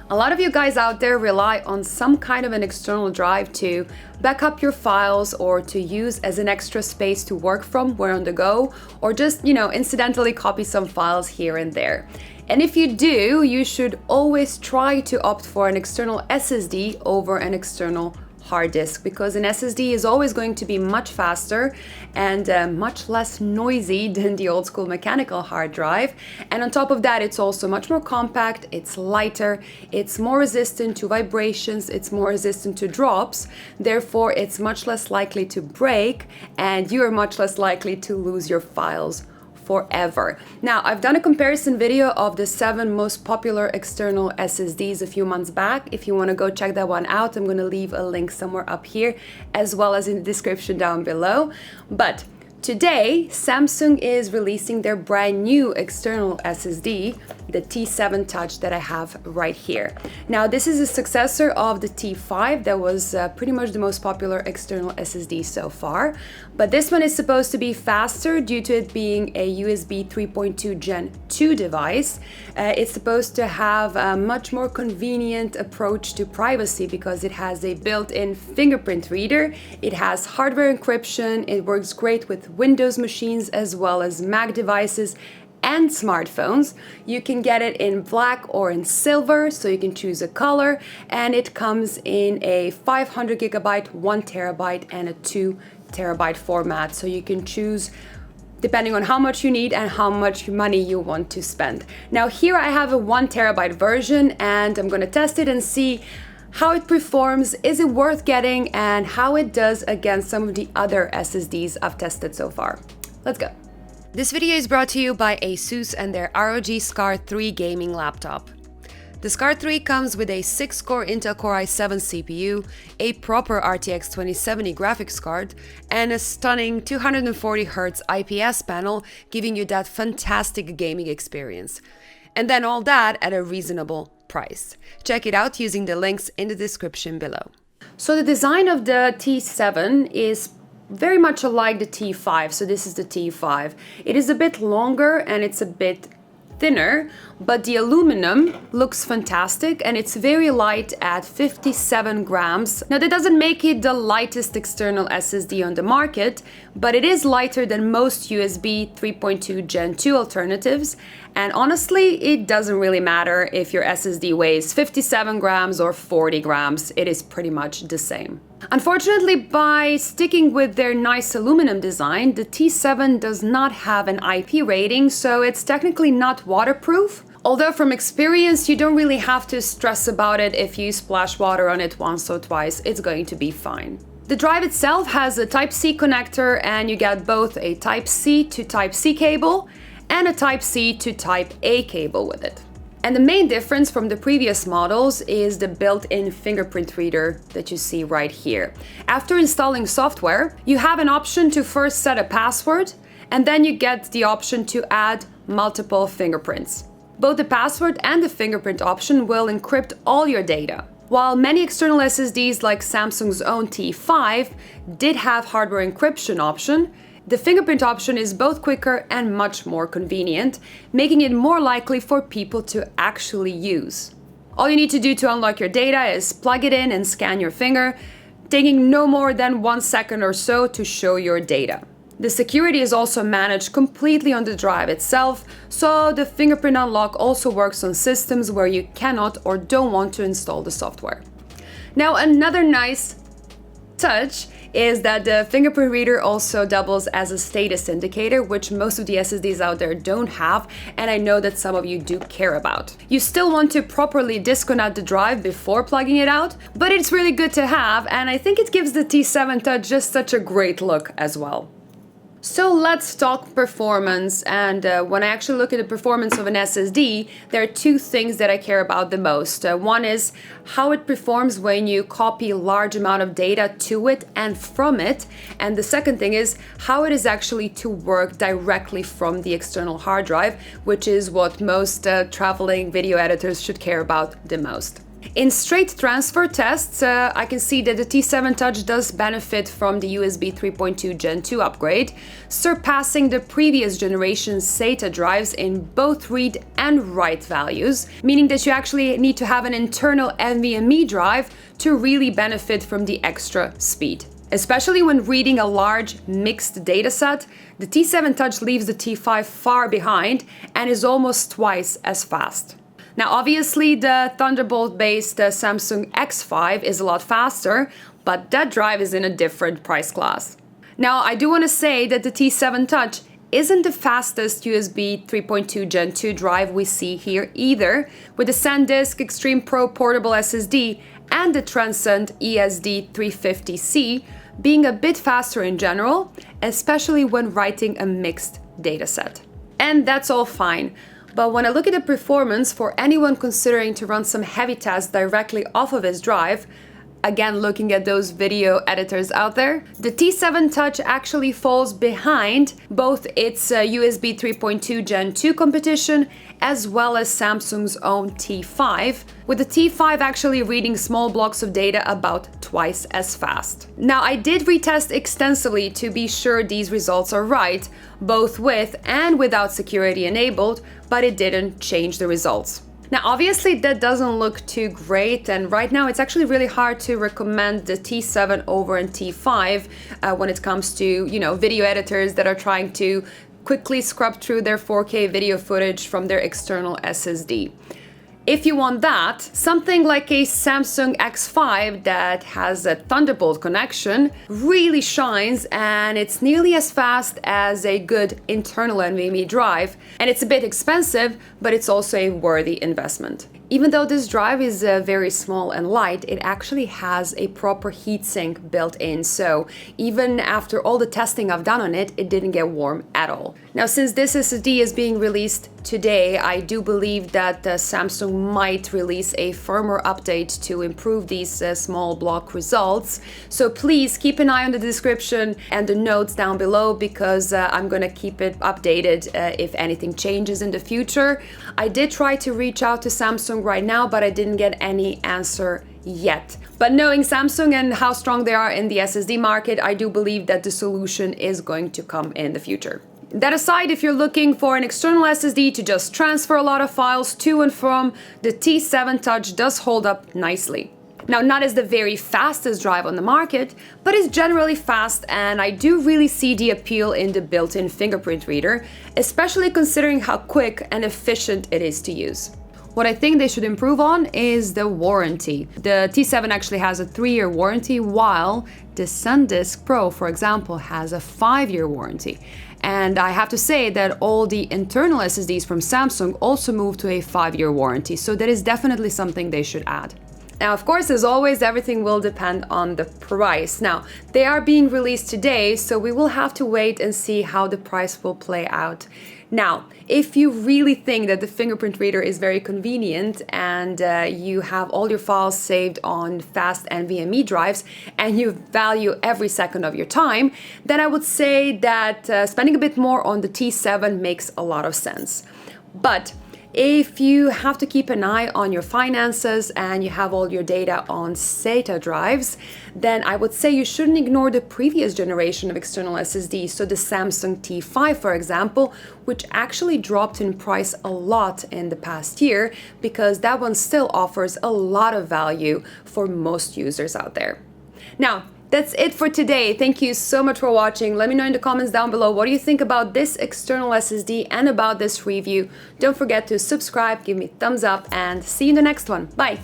A lot of you guys out there rely on some kind of an external drive to back up your files or to use as an extra space to work from when on the go, or just, incidentally copy some files here and there. And if you do, you should always try to opt for an external SSD over an external hard disk, because an SSD is always going to be much faster and much less noisy than the old school mechanical hard drive. And on top of that, it's also much more compact, it's lighter, it's more resistant to vibrations, it's more resistant to drops. Therefore, it's much less likely to break and you're much less likely to lose your files forever. Now, I've done a comparison video of the 7 most popular external SSDs a few months back. If you want to go check that one out, I'm going to leave a link somewhere up here as well as in the description down below. But today, Samsung is releasing their brand new external SSD, the T7 Touch that I have right here. Now, this is a successor of the T5 that was pretty much the most popular external SSD so far. But this one is supposed to be faster due to it being a USB 3.2 Gen 2 device. It's supposed to have a much more convenient approach to privacy because it has a built-in fingerprint reader. It has hardware encryption. It works great with Windows machines as well as Mac devices and smartphones. You can get it in black or in silver, so you can choose a color, and it comes in a 500 gigabyte, 1 terabyte, and a 2 terabyte format, so you can choose depending on how much you need and how much money you want to spend. Now here I have a 1 terabyte version and I'm going to test it and see how it performs, is it worth getting, and how it does against some of the other SSDs I've tested so far. Let's go. This video is brought to you by ASUS and their ROG Scar 3 gaming laptop. The Scar 3 comes with a 6-core Intel Core i7 CPU, a proper RTX 2070 graphics card, and a stunning 240Hz IPS panel, giving you that fantastic gaming experience. And then all that at a reasonable price. Check it out using the links in the description below. So the design of the T7 is very much alike the T5, so this is the T5. It is a bit longer and it's a bit thinner, but the aluminum looks fantastic and it's very light at 57 grams. Now that doesn't make it the lightest external SSD on the market, but it is lighter than most USB 3.2 Gen 2 alternatives. And honestly, it doesn't really matter if your SSD weighs 57 grams or 40 grams, it is pretty much the same. Unfortunately, by sticking with their nice aluminum design, the T7 does not have an IP rating, so it's technically not waterproof. Although from experience, you don't really have to stress about it. If you splash water on it once or twice, it's going to be fine. The drive itself has a Type-C connector, and you get both a Type-C to Type-C cable and a Type-C to Type-A cable with it. And the main difference from the previous models is the built-in fingerprint reader that you see right here. After installing software, you have an option to first set a password, and then you get the option to add multiple fingerprints. Both the password and the fingerprint option will encrypt all your data. While many external SSDs like Samsung's own T5 did have hardware encryption option, the fingerprint option is both quicker and much more convenient, making it more likely for people to actually use. All you need to do to unlock your data is plug it in and scan your finger, taking no more than 1 second or so to show your data. The security is also managed completely on the drive itself, so the fingerprint unlock also works on systems where you cannot or don't want to install the software. Now, another nice touch is that the fingerprint reader also doubles as a status indicator, which most of the SSDs out there don't have, and I know that some of you do care about. You still want to properly disconnect the drive before plugging it out, but it's really good to have, and I think it gives the T7 Touch just such a great look as well. So let's talk performance, and when I actually look at the performance of an SSD, there are 2 things that I care about the most. One is how it performs when you copy a large amount of data to it and from it, and the second thing is how it is actually to work directly from the external hard drive, which is what most traveling video editors should care about the most. In straight transfer tests, I can see that the T7 Touch does benefit from the USB 3.2 Gen 2 upgrade, surpassing the previous generation SATA drives in both read and write values, meaning that you actually need to have an internal NVMe drive to really benefit from the extra speed. Especially when reading a large mixed dataset, the T7 Touch leaves the T5 far behind and is almost twice as fast. Now obviously the Thunderbolt-based Samsung X5 is a lot faster, but that drive is in a different price class. Now I do want to say that the T7 Touch isn't the fastest USB 3.2 Gen 2 drive we see here either, with the SanDisk Extreme Pro portable SSD and the Transcend ESD 350C being a bit faster in general, especially when writing a mixed dataset. And that's all fine. But when I look at the performance for anyone considering to run some heavy tasks directly off of his drive, again looking at those video editors out there, the T7 Touch actually falls behind both its USB 3.2 Gen 2 competition as well as Samsung's own T5, with the T5 actually reading small blocks of data about twice as fast. Now I did retest extensively to be sure these results are right, both with and without security enabled, but it didn't change the results. Now obviously that doesn't look too great, and right now it's actually really hard to recommend the T7 over an T5 when it comes to, video editors that are trying to quickly scrub through their 4K video footage from their external SSD. If you want that, something like a Samsung X5 that has a Thunderbolt connection really shines, and it's nearly as fast as a good internal NVMe drive, and it's a bit expensive, but it's also a worthy investment. Even though this drive is very small and light, it actually has a proper heatsink built in, so even after all the testing I've done on it, it didn't get warm at all. Now since this SSD is being released today, I do believe that Samsung might release a firmware update to improve these small block results, so please keep an eye on the description and the notes down below, because I'm gonna keep it updated if anything changes in the future. I did try to reach out to Samsung right now, but I didn't get any answer yet. But knowing Samsung and how strong they are in the SSD market, I do believe that the solution is going to come in the future. That aside, if you're looking for an external SSD to just transfer a lot of files to and from, the T7 Touch does hold up nicely. Now, not as the very fastest drive on the market, but it's generally fast, and I do really see the appeal in the built-in fingerprint reader, especially considering how quick and efficient it is to use. What I think they should improve on is the warranty. The T7 actually has a 3-year warranty, while the SanDisk Pro, for example, has a 5-year warranty. And I have to say that all the internal SSDs from Samsung also moved to a 5-year warranty, so that is definitely something they should add. Now, of course, as always, everything will depend on the price. Now, they are being released today, so we will have to wait and see how the price will play out. Now, if you really think that the fingerprint reader is very convenient and you have all your files saved on fast NVMe drives and you value every second of your time, then I would say that spending a bit more on the T7 makes a lot of sense. But if you have to keep an eye on your finances and you have all your data on SATA drives, then I would say you shouldn't ignore the previous generation of external SSDs, so the Samsung T5, for example, which actually dropped in price a lot in the past year, because that one still offers a lot of value for most users out there. Now, that's it for today. Thank you so much for watching. Let me know in the comments down below what do you think about this external SSD and about this review. Don't forget to subscribe, give me a thumbs up, and see you in the next one. Bye!